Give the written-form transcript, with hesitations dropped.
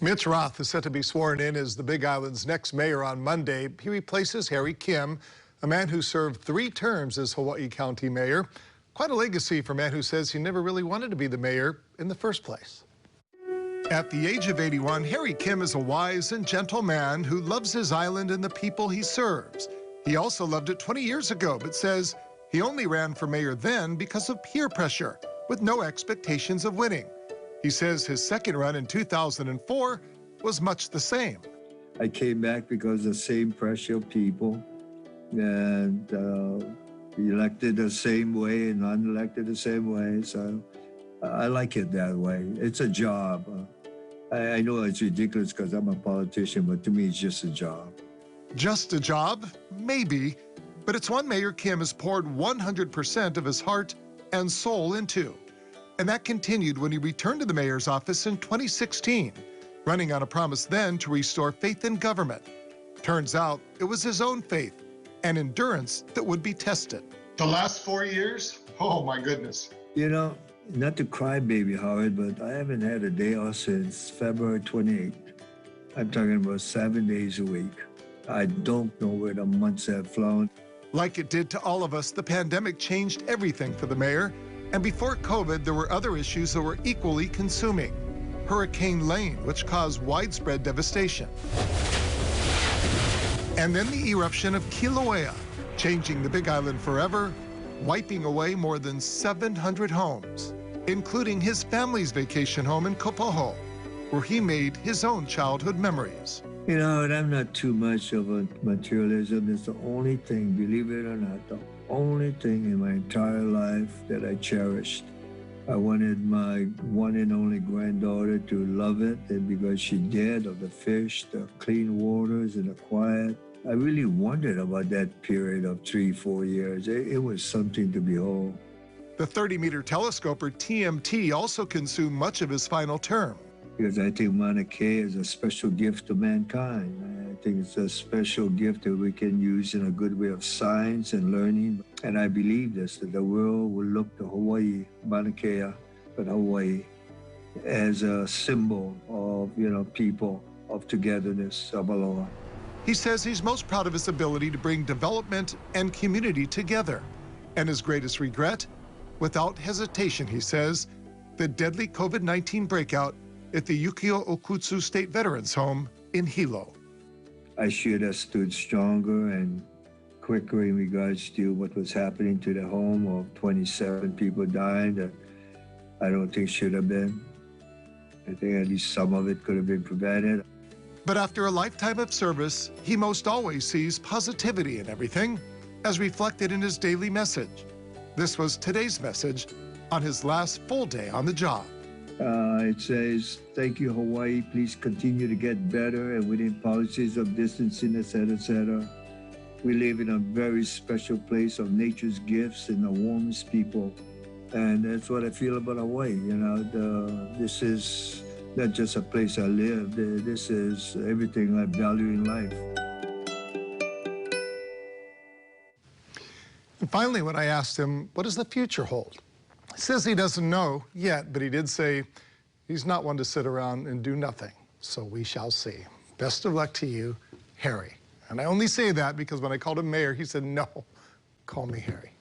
Mitch Roth is set to be sworn in as the Big Island's next mayor on Monday. He replaces Harry Kim, a man who served 3 terms as Hawaii County mayor. Quite a legacy for a man who says he never really wanted to be the mayor in the first place. At the age of 81, Harry Kim is a wise and gentle man who loves his island and the people he serves. He also loved it 20 years ago, but says he only ran for mayor then because of peer pressure, with no expectations of winning. He says his second run in 2004 was much the same. I came back because of the same pressure of people, and elected the same way and unelected the same way. So I like it that way. It's a job. I know it's ridiculous because I'm a politician, but to me, it's just a job. Just a job? Maybe. But it's one Mayor Kim has poured 100% of his heart and soul into. And that continued when he returned to the mayor's office in 2016, running on a promise then to restore faith in government. Turns out it was his own faith and endurance that would be tested. The last 4 years? Oh, my goodness. You know, not to cry, baby Howard, but I haven't had a day off since February 28th. I'm talking about 7 days a week. I don't know where the months have flown. Like it did to all of us, the pandemic changed everything for the mayor. And before COVID, there were other issues that were equally consuming. Hurricane Lane, which caused widespread devastation. And then the eruption of Kilauea, changing the Big Island forever, wiping away more than 700 homes, including his family's vacation home in Kopoho, where he made his own childhood memories. You know, and I'm not too much of a materialism. It's the only thing, believe it or not, the only thing in my entire life that I cherished. I wanted my one and only granddaughter to love it, and because she did, of the fish, the clean waters, and the quiet. I really wondered about that period of 3-4 years. It was something to behold. The 30-meter telescope, or TMT, also consumed much of his final term. Because I think Mauna Kea is a special gift to mankind. I think it's a special gift that we can use in a good way of science and learning. And I believe this, that the world will look to Hawaii, Mauna Kea, but Hawaii, as a symbol of, people, of togetherness, of aloha. He says he's most proud of his ability to bring development and community together. And his greatest regret? Without hesitation, he says, the deadly COVID-19 breakout at the Yukio Okutsu State Veterans Home in Hilo. I should have stood stronger and quicker in regards to what was happening to the home of 27 people dying that I don't think should have been. I think at least some of it could have been prevented. But after a lifetime of service, he most always sees positivity in everything, as reflected in his daily message. This was today's message on his last full day on the job. It says, thank you, Hawaii. Please continue to get better and within policies of distancing, etc., etc. We live in a very special place of nature's gifts and the warmest people. And that's what I feel about Hawaii. This is not just a place I live. This is everything I value in life. And finally, when I asked him, what does the future hold? He says he doesn't know yet, but he did say he's not one to sit around and do nothing. So we shall see. Best of luck to you, Harry. And I only say that because when I called him mayor, he said, no, call me Harry.